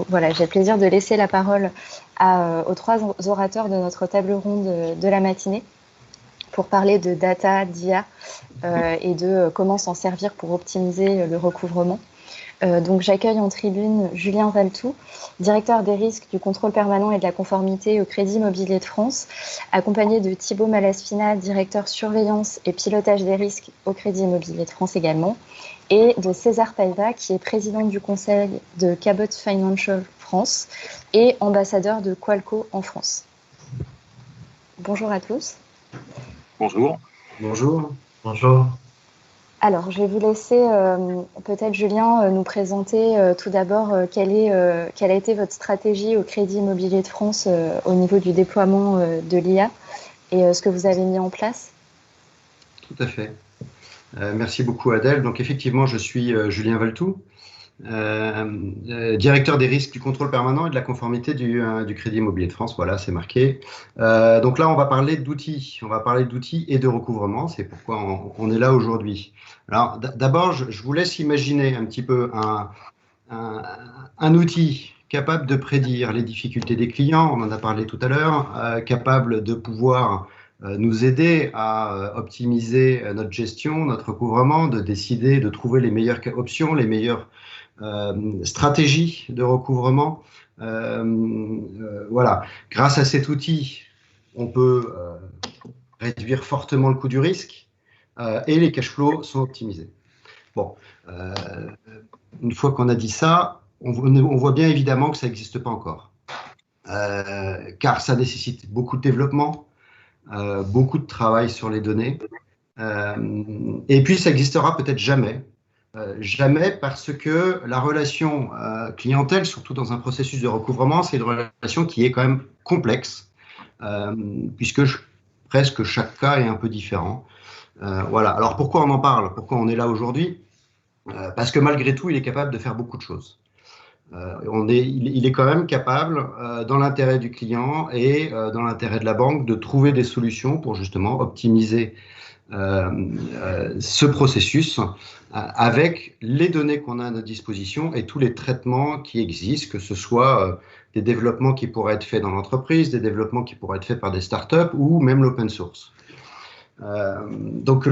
voilà, j'ai le plaisir de laisser la parole aux trois orateurs de notre table ronde de la matinée pour parler de data, d'IA et de comment s'en servir pour optimiser le recouvrement. Donc j'accueille en tribune Julien Valtou, directeur des risques du contrôle permanent et de la conformité au Crédit Immobilier de France, accompagné de Thibaut Malaspina, directeur surveillance et pilotage des risques au Crédit Immobilier de France également, et de César Paiva, qui est président du conseil de Cabot Financial France et ambassadeur de Qualco en France. Bonjour à tous. Bonjour. Bonjour. Bonjour. Alors, je vais vous laisser peut-être, Julien, nous présenter tout d'abord quelle a été votre stratégie au Crédit Immobilier de France au niveau du déploiement de l'IA et ce que vous avez mis en place. Tout à fait. Merci beaucoup, Adèle. Donc, effectivement, je suis Julien Valtou, directeur des risques du contrôle permanent et de la conformité du Crédit Immobilier de France. Voilà, c'est marqué. Donc là, on va parler d'outils. On va parler d'outils et de recouvrement. C'est pourquoi on est là aujourd'hui. Alors, d'abord, je vous laisse imaginer un petit peu un outil capable de prédire les difficultés des clients. On en a parlé tout à l'heure, capable de pouvoir nous aider à optimiser notre gestion, notre recouvrement, de décider, de trouver les meilleures options, les meilleures stratégies de recouvrement. Voilà. Grâce à cet outil, on peut réduire fortement le coût du risque et les cash flows sont optimisés. Bon, une fois qu'on a dit ça, on voit bien évidemment que ça n'existe pas encore, car ça nécessite beaucoup de développement, beaucoup de travail sur les données, et puis ça n'existera peut-être jamais. Jamais parce que la relation clientèle, surtout dans un processus de recouvrement, c'est une relation qui est quand même complexe, puisque presque chaque cas est un peu différent. Voilà. Alors pourquoi on en parle? Pourquoi on est là aujourd'hui? Parce que malgré tout, il est capable de faire beaucoup de choses. Il est quand même capable, dans l'intérêt du client et dans l'intérêt de la banque, de trouver des solutions pour justement optimiser ce processus avec les données qu'on a à notre disposition et tous les traitements qui existent, que ce soit des développements qui pourraient être faits dans l'entreprise, des développements qui pourraient être faits par des startups ou même l'open source. Donc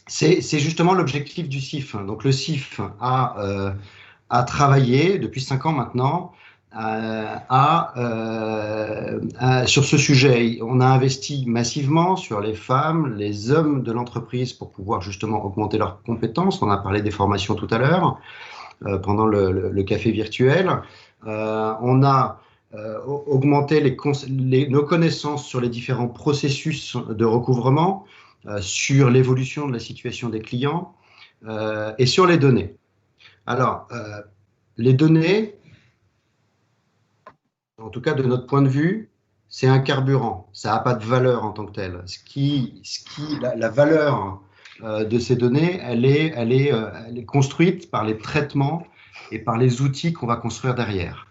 c'est justement l'objectif du CIF. Donc le CIF a travaillé depuis 5 ans maintenant sur ce sujet. On a investi massivement sur les femmes, les hommes de l'entreprise pour pouvoir justement augmenter leurs compétences. On a parlé des formations tout à l'heure pendant le café virtuel. On a augmenté nos connaissances sur les différents processus de recouvrement, sur l'évolution de la situation des clients et sur les données. Alors, les données, en tout cas de notre point de vue, c'est un carburant. Ça n'a pas de valeur en tant que tel. La valeur de ces données, elle est construite par les traitements et par les outils qu'on va construire derrière.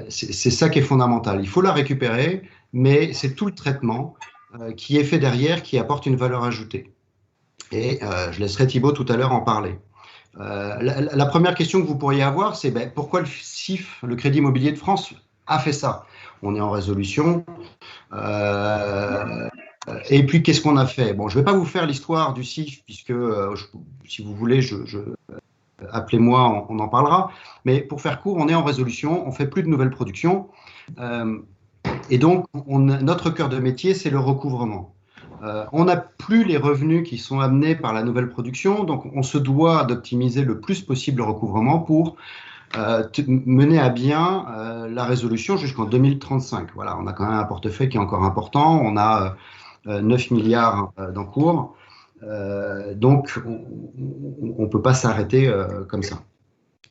C'est ça qui est fondamental. Il faut la récupérer, mais c'est tout le traitement qui est fait derrière qui apporte une valeur ajoutée. Et je laisserai Thibaut tout à l'heure en parler. La première question que vous pourriez avoir, c'est pourquoi le CIF, le Crédit Immobilier de France, a fait ça? On est en résolution. Et puis, qu'est-ce qu'on a fait? Bon, je ne vais pas vous faire l'histoire du CIF, puisque, si vous voulez, appelez-moi, on en parlera. Mais pour faire court, on est en résolution, on ne fait plus de nouvelles productions. Et donc, notre cœur de métier, c'est le recouvrement. On n'a plus les revenus qui sont amenés par la nouvelle production, donc on se doit d'optimiser le plus possible le recouvrement pour mener à bien la résolution jusqu'en 2035. Voilà, on a quand même un portefeuille qui est encore important, on a 9 milliards d'encours, donc on ne peut pas s'arrêter comme ça.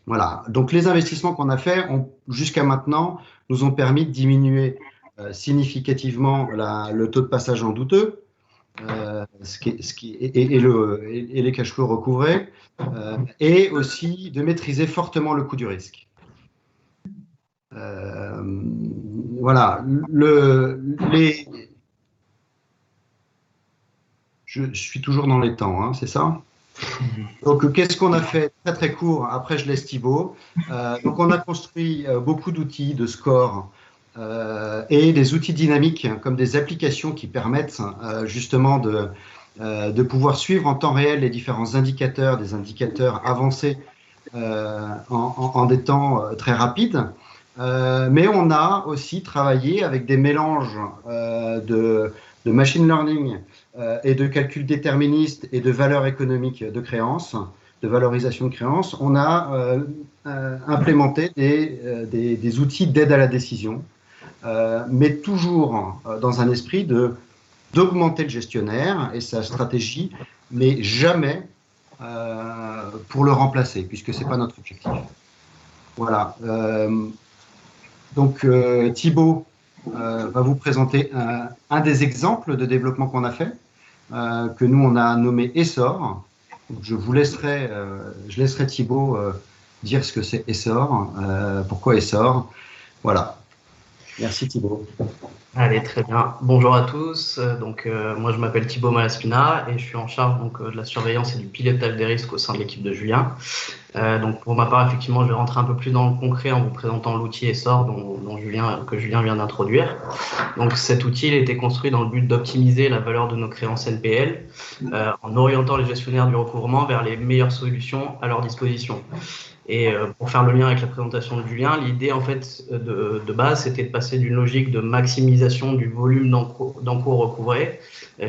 Voilà, donc les investissements qu'on a faits jusqu'à maintenant nous ont permis de diminuer significativement le taux de passage en douteux, et les cash flows recouvrés, et aussi de maîtriser fortement le coût du risque. Voilà. Je suis toujours dans les temps, hein, c'est ça? Donc, qu'est-ce qu'on a fait? Très, très court. Après, je laisse Thibaut. Donc, on a construit beaucoup d'outils de score et des outils dynamiques comme des applications qui permettent justement de pouvoir suivre en temps réel les différents indicateurs, des indicateurs avancés en des temps très rapides. Mais on a aussi travaillé avec des mélanges de machine learning et de calcul déterministe et de valeur économique de créances, de valorisation de créances. On a implémenté des outils d'aide à la décision, mais toujours dans un esprit d'augmenter le gestionnaire et sa stratégie, mais jamais pour le remplacer, puisque ce n'est pas notre objectif. Voilà. Donc, Thibaut va vous présenter un des exemples de développement qu'on a fait, que nous, on a nommé Essor. Donc, je laisserai Thibaut dire ce que c'est Essor, pourquoi Essor. Voilà. Merci Thibaut. Allez, très bien. Bonjour à tous. Moi, je m'appelle Thibaut Malaspina et je suis en charge de la surveillance et du pilotage des risques au sein de l'équipe de Julien. Pour ma part, effectivement, je vais rentrer un peu plus dans le concret en vous présentant l'outil Essor que Julien vient d'introduire. Donc, cet outil il a été construit dans le but d'optimiser la valeur de nos créances NPL en orientant les gestionnaires du recouvrement vers les meilleures solutions à leur disposition. Et pour faire le lien avec la présentation de Julien, l'idée en fait de base, c'était de passer d'une logique de maximisation du volume d'encours recouvré,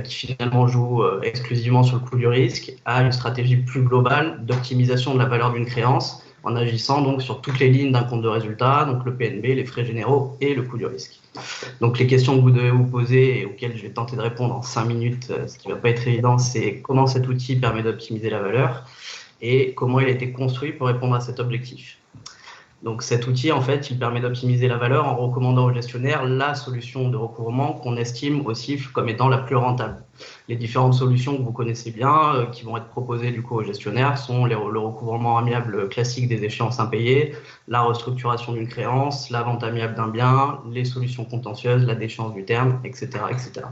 qui finalement joue exclusivement sur le coût du risque, à une stratégie plus globale d'optimisation de la valeur d'une créance, en agissant donc sur toutes les lignes d'un compte de résultat, donc le PNB, les frais généraux et le coût du risque. Donc les questions que vous devez vous poser et auxquelles je vais tenter de répondre en 5 minutes, ce qui ne va pas être évident, c'est comment cet outil permet d'optimiser la valeur et comment il a été construit pour répondre à cet objectif. Donc cet outil, en fait, il permet d'optimiser la valeur en recommandant au gestionnaire la solution de recouvrement qu'on estime aussi comme étant la plus rentable. Les différentes solutions que vous connaissez bien, qui vont être proposées du coup au gestionnaire, sont le recouvrement amiable classique des échéances impayées, la restructuration d'une créance, la vente amiable d'un bien, les solutions contentieuses, la déchéance du terme, etc., etc.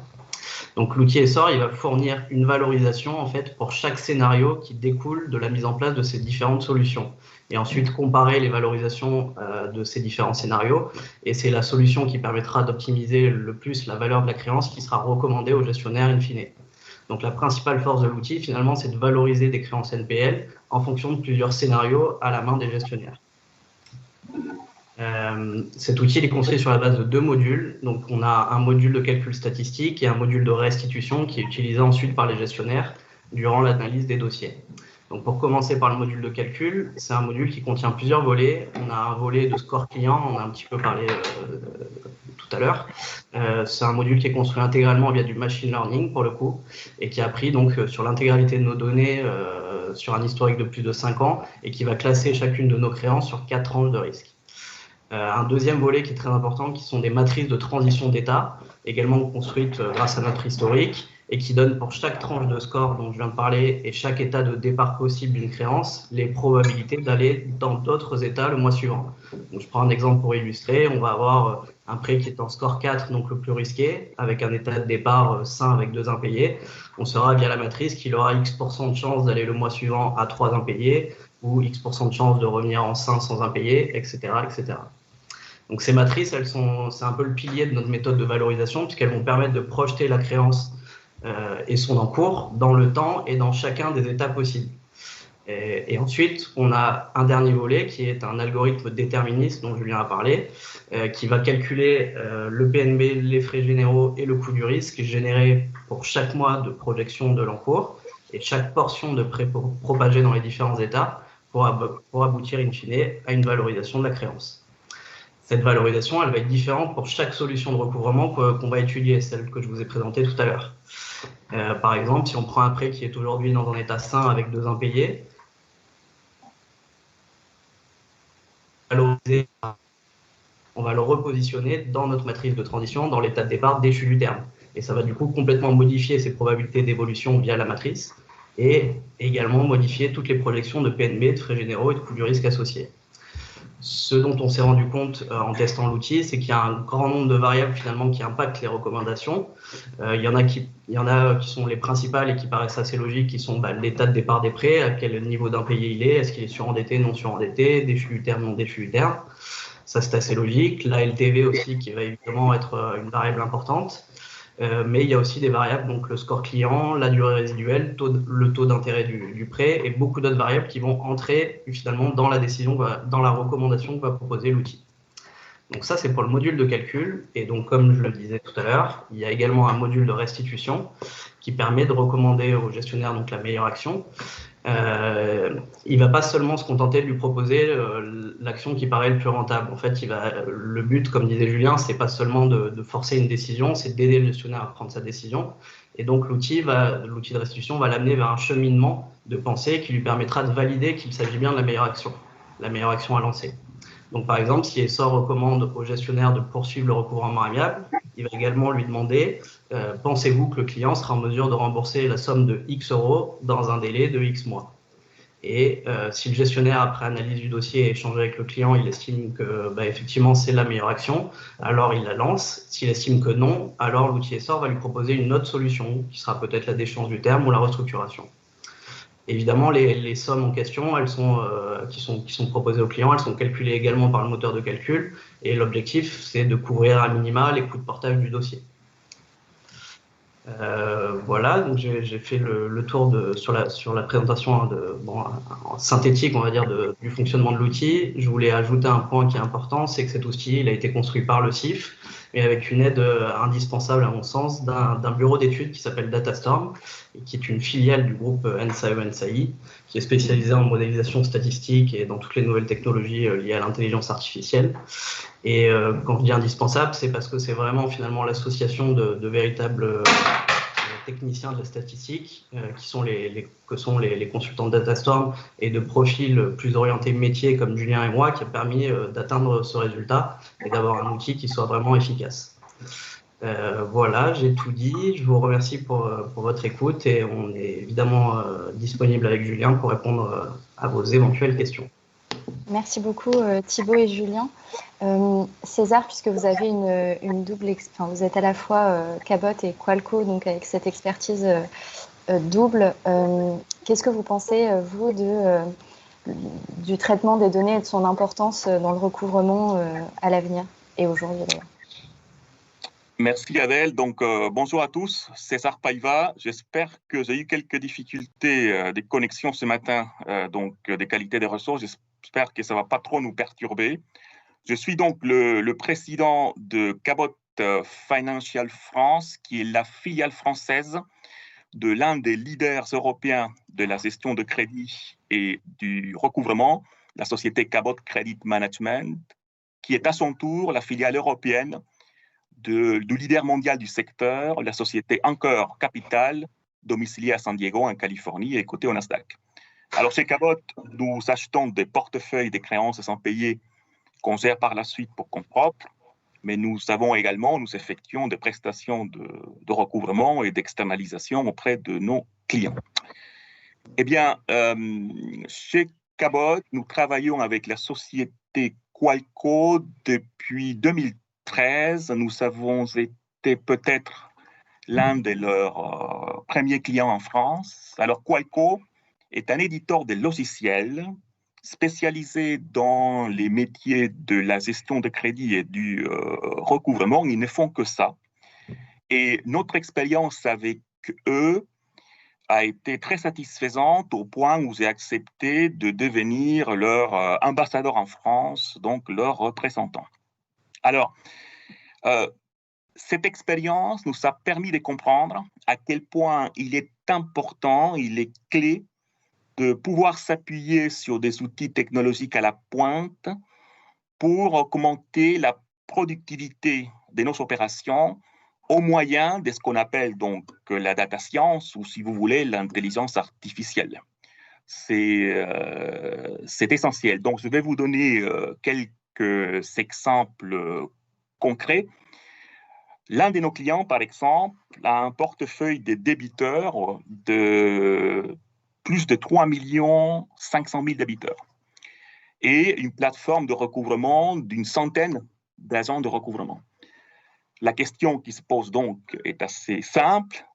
Donc l'outil Essor, il va fournir une valorisation en fait pour chaque scénario qui découle de la mise en place de ces différentes solutions. Et ensuite comparer les valorisations de ces différents scénarios. Et c'est la solution qui permettra d'optimiser le plus la valeur de la créance qui sera recommandée au gestionnaire in fine. Donc la principale force de l'outil, finalement, c'est de valoriser des créances NPL en fonction de plusieurs scénarios à la main des gestionnaires. Cet outil est construit sur la base de 2 modules. Donc, on a un module de calcul statistique et un module de restitution qui est utilisé ensuite par les gestionnaires durant l'analyse des dossiers. Donc, pour commencer par le module de calcul, c'est un module qui contient plusieurs volets. On a un volet de score client, on a un petit peu parlé tout à l'heure. C'est un module qui est construit intégralement via du machine learning pour le coup et qui a pris donc sur l'intégralité de nos données sur un historique de plus de 5 ans et qui va classer chacune de nos créances sur 4 tranches de risque. Un deuxième volet qui est très important, qui sont des matrices de transition d'état, également construites grâce à notre historique, et qui donnent pour chaque tranche de score dont je viens de parler et chaque état de départ possible d'une créance, les probabilités d'aller dans d'autres états le mois suivant. Donc, je prends un exemple pour illustrer. On va avoir un prêt qui est en score 4, donc le plus risqué, avec un état de départ sain avec 2 impayés. On saura via la matrice qu'il aura X% de chance d'aller le mois suivant à 3 impayés, ou X% de chance de revenir en sain sans impayés, etc., etc. Donc ces matrices, c'est un peu le pilier de notre méthode de valorisation puisqu'elles vont permettre de projeter la créance et son encours dans le temps et dans chacun des états possibles. Et ensuite, on a un dernier volet qui est un algorithme déterministe dont Julien a parlé, qui va calculer le PNB, les frais généraux et le coût du risque généré pour chaque mois de projection de l'encours et chaque portion de prêt propagé dans les différents états pour aboutir in fine à une valorisation de la créance. Cette valorisation, elle va être différente pour chaque solution de recouvrement qu'on va étudier, celle que je vous ai présentée tout à l'heure. Par exemple, si on prend un prêt qui est aujourd'hui dans un état sain avec 2 impayés, on va le repositionner dans notre matrice de transition, dans l'état de départ déchu du terme. Et ça va du coup complètement modifier ses probabilités d'évolution via la matrice et également modifier toutes les projections de PNB, de frais généraux et de coût du risque associés. Ce dont on s'est rendu compte en testant l'outil, c'est qu'il y a un grand nombre de variables finalement qui impactent les recommandations. Il y en a qui sont les principales et qui paraissent assez logiques, qui sont l'état de départ des prêts, à quel niveau d'impayé il est qu'il est surendetté, non surendetté, déchu U terme, non déchu U terme. Ça, c'est assez logique. La LTV aussi, qui va évidemment être une variable importante. Mais il y a aussi des variables, donc le score client, la durée résiduelle, le taux d'intérêt du prêt et beaucoup d'autres variables qui vont entrer finalement dans la décision, dans la recommandation que va proposer l'outil. Donc ça, c'est pour le module de calcul. Et donc, comme je le disais tout à l'heure, il y a également un module de restitution qui permet de recommander au gestionnaire donc, la meilleure action. Il ne va pas seulement se contenter de lui proposer l'action qui paraît le plus rentable. En fait, le but, comme disait Julien, c'est pas seulement de forcer une décision, c'est d'aider le gestionnaire à prendre sa décision. Et donc, l'outil de restitution va l'amener vers un cheminement de pensée qui lui permettra de valider qu'il s'agit bien de la meilleure action à lancer. Donc, par exemple, si ESSOR recommande au gestionnaire de poursuivre le recouvrement amiable, il va également lui demander pensez-vous que le client sera en mesure de rembourser la somme de X euros dans un délai de X mois? Et si le gestionnaire, après analyse du dossier et échange avec le client, il estime que effectivement c'est la meilleure action, alors il la lance. S'il estime que non, alors l'outil ESSOR va lui proposer une autre solution qui sera peut-être la déchéance du terme ou la restructuration. Évidemment, les sommes en question, qui sont proposées au client, elles sont calculées également par le moteur de calcul. Et l'objectif, c'est de couvrir à minima les coûts de portage du dossier. Voilà, donc j'ai fait le tour sur la présentation synthétique, on va dire, du fonctionnement de l'outil. Je voulais ajouter un point qui est important, c'est que cet outil, il a été construit par le CIF, mais avec une aide indispensable, à mon sens, d'un bureau d'études qui s'appelle Datastorm, et qui est une filiale du groupe NSAE-NSAI, qui est spécialisé en modélisation statistique et dans toutes les nouvelles technologies liées à l'intelligence artificielle. Et quand je dis indispensable, c'est parce que c'est vraiment finalement l'association de véritables techniciens de la statistique, qui sont les consultants de Datastorm et de profils plus orientés métier comme Julien et moi, qui a permis d'atteindre ce résultat et d'avoir un outil qui soit vraiment efficace. Voilà, j'ai tout dit. Je vous remercie pour votre écoute et on est évidemment disponible avec Julien pour répondre à vos éventuelles questions. Merci beaucoup Thibaut et Julien. César, puisque vous avez une double, vous êtes à la fois Cabot et Qualco, donc avec cette expertise double, qu'est-ce que vous pensez, vous, du traitement des données et de son importance dans le recouvrement à l'avenir et aujourd'hui d'ailleurs? Merci Adèle. Donc bonjour à tous, César Paiva. J'espère que j'ai eu quelques difficultés de connexion ce matin, donc des qualités des ressources. J'espère que ça ne va pas trop nous perturber. Je suis donc le président de Cabot Financial France, qui est la filiale française de l'un des leaders européens de la gestion de crédit et du recouvrement, la société Cabot Credit Management, qui est à son tour la filiale européenne du leader mondial du secteur, la société Anchor Capital, domiciliée à San Diego, en Californie, et cotée au Nasdaq. Alors, chez Cabot, nous achetons des portefeuilles des créances sans payer qu'on gère par la suite pour compte propre, mais nous effectuons des prestations de recouvrement et d'externalisation auprès de nos clients. Eh bien, chez Cabot, nous travaillons avec la société Qualco depuis 2013. Nous avons été peut-être l'un de leurs premiers clients en France. Alors, Qualco est un éditeur de logiciels spécialisé dans les métiers de la gestion de crédit et du recouvrement. Ils ne font que ça. Et notre expérience avec eux a été très satisfaisante au point où j'ai accepté de devenir leur ambassadeur en France, donc leur représentant. Alors, cette expérience nous a permis de comprendre à quel point il est important, il est clé de pouvoir s'appuyer sur des outils technologiques à la pointe pour augmenter la productivité de nos opérations au moyen de ce qu'on appelle donc la data science ou, si vous voulez, l'intelligence artificielle. C'est essentiel. Donc, je vais vous donner quelques exemples concrets. L'un de nos clients, par exemple, a un portefeuille de débiteurs de plus de 3 500 000 débiteurs. et une plateforme de recouvrement d'une centaine d'agents de recouvrement. La question qui se pose donc est assez simple.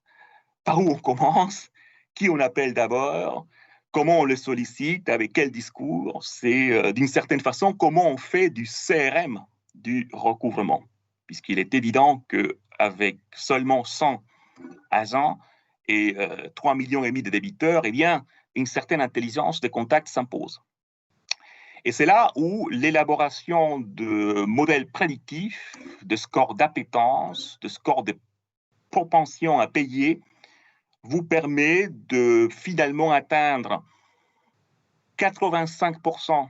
Par où on commence? Qui on appelle d'abord? Comment on le sollicite? Avec quel discours? C'est d'une certaine façon comment on fait du CRM du recouvrement, puisqu'il est évident qu'avec seulement 100 agents et 3,5 millions de débiteurs, eh bien, une certaine intelligence de contact s'impose. Et c'est là où l'élaboration de modèles prédictifs, de scores d'appétence, de scores de propension à payer, vous permet de finalement atteindre 85%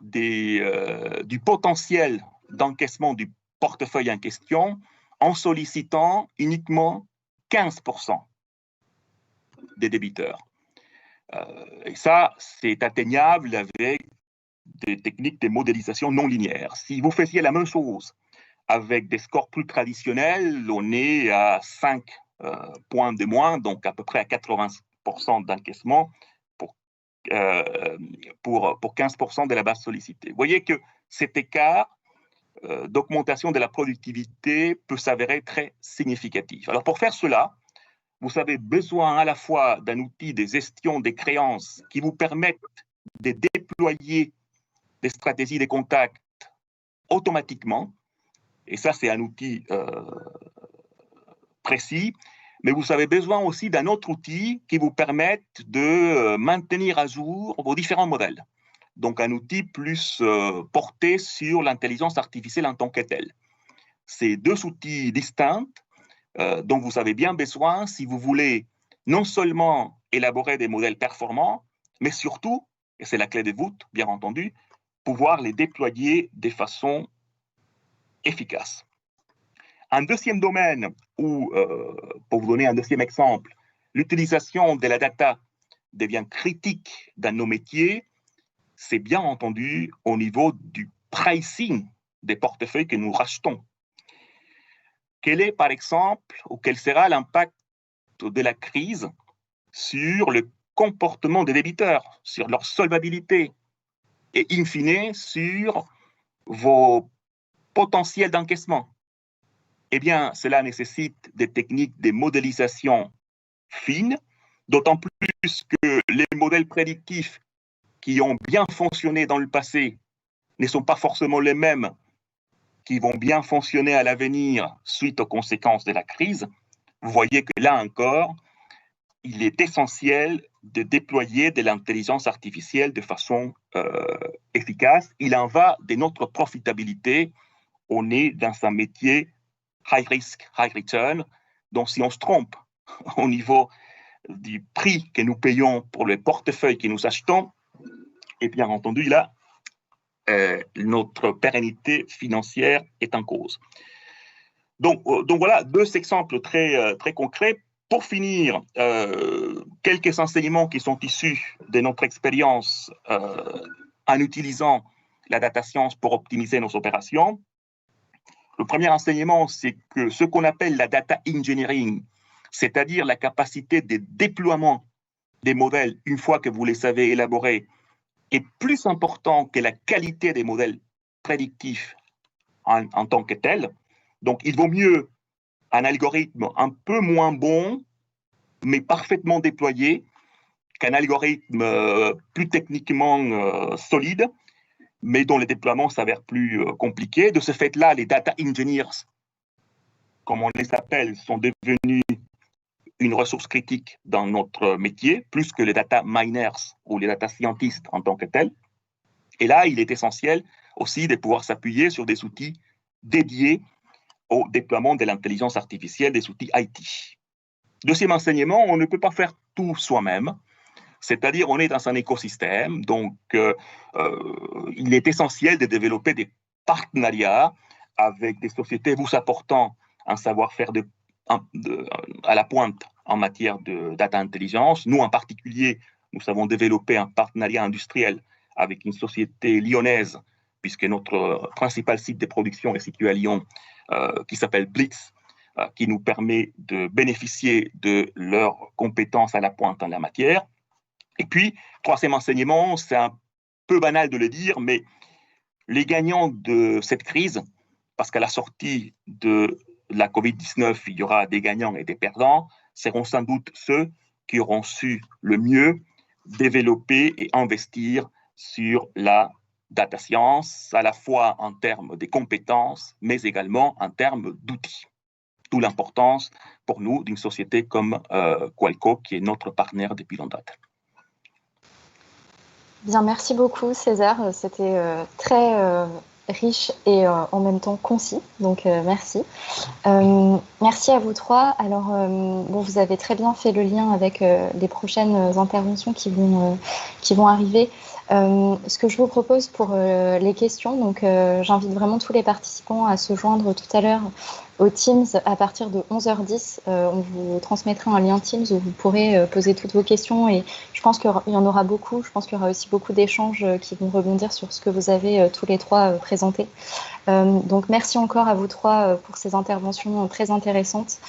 du potentiel d'encaissement du portefeuille en question en sollicitant uniquement 15% des débiteurs. Et ça, c'est atteignable avec des techniques de modélisation non linéaire. Si vous faisiez la même chose avec des scores plus traditionnels, on est à 5 points de moins, donc à peu près à 80% d'encaissement pour 15% de la base sollicitée. Vous voyez que cet écart d'augmentation de la productivité peut s'avérer très significatif. Alors pour faire cela, vous avez besoin à la fois d'un outil de gestion des créances qui vous permette de déployer des stratégies de contact automatiquement, et ça c'est un outil précis, mais vous avez besoin aussi d'un autre outil qui vous permette de maintenir à jour vos différents modèles. Donc un outil plus porté sur l'intelligence artificielle en tant que telle. Ces deux outils distincts dont vous avez bien besoin si vous voulez non seulement élaborer des modèles performants, mais surtout, et c'est la clé de voûte, bien entendu, pouvoir les déployer de façon efficace. Un deuxième domaine où, pour vous donner un deuxième exemple, l'utilisation de la data devient critique dans nos métiers, c'est bien entendu au niveau du pricing des portefeuilles que nous rachetons. Quel est, par exemple, ou quel sera l'impact de la crise sur le comportement des débiteurs, sur leur solvabilité et, in fine, sur vos potentiels d'encaissement? Eh bien, cela nécessite des techniques de modélisation fines, d'autant plus que les modèles prédictifs qui ont bien fonctionné dans le passé ne sont pas forcément les mêmes qui vont bien fonctionner à l'avenir suite aux conséquences de la crise. Vous voyez que là encore, il est essentiel de déployer de l'intelligence artificielle de façon efficace. Il en va de notre profitabilité. On est dans un métier high risk, high return. Donc, si on se trompe au niveau du prix que nous payons pour le portefeuille que nous achetons, et bien entendu, là, notre pérennité financière est en cause. Donc voilà, deux exemples très concrets. Pour finir, quelques enseignements qui sont issus de notre expérience en utilisant la data science pour optimiser nos opérations. Le premier enseignement, c'est que ce qu'on appelle la data engineering, c'est-à-dire la capacité de déploiement des modèles une fois que vous les savez élaborer, est plus important que la qualité des modèles prédictifs en tant que tel. Donc, il vaut mieux un algorithme un peu moins bon, mais parfaitement déployé, qu'un algorithme plus techniquement solide, mais dont le déploiement s'avère plus compliqué. De ce fait-là, les data engineers, comme on les appelle, sont devenus une ressource critique dans notre métier, plus que les data miners ou les data scientists en tant que tels. Et là, il est essentiel aussi de pouvoir s'appuyer sur des outils dédiés au déploiement de l'intelligence artificielle, des outils IT. Deuxième enseignement, on ne peut pas faire tout soi-même, c'est-à-dire on est dans un écosystème, donc il est essentiel de développer des partenariats avec des sociétés vous apportant un savoir-faire à la pointe en matière de data intelligence. Nous, en particulier, nous avons développé un partenariat industriel avec une société lyonnaise, puisque notre principal site de production est situé à Lyon, qui s'appelle Blitz, qui nous permet de bénéficier de leurs compétences à la pointe en la matière. Et puis, troisième enseignement, c'est un peu banal de le dire, mais les gagnants de cette crise, parce qu'à la sortie de la Covid-19, il y aura des gagnants et des perdants, seront sans doute ceux qui auront su le mieux développer et investir sur la data science, à la fois en termes de compétences, mais également en termes d'outils. D'où l'importance pour nous d'une société comme Qualco, qui est notre partenaire depuis longue date. Bien, merci beaucoup César. C'était très riche et en même temps concis, donc merci. Merci à vous trois. Alors, bon, vous avez très bien fait le lien avec les prochaines interventions qui vont arriver. Ce que je vous propose pour les questions, donc j'invite vraiment tous les participants à se joindre tout à l'heure au Teams à partir de 11h10. On vous transmettra un lien Teams où vous pourrez poser toutes vos questions et je pense qu'il y en aura beaucoup. Je pense qu'il y aura aussi beaucoup d'échanges qui vont rebondir sur ce que vous avez tous les trois présenté. Donc merci encore à vous trois pour ces interventions très intéressantes.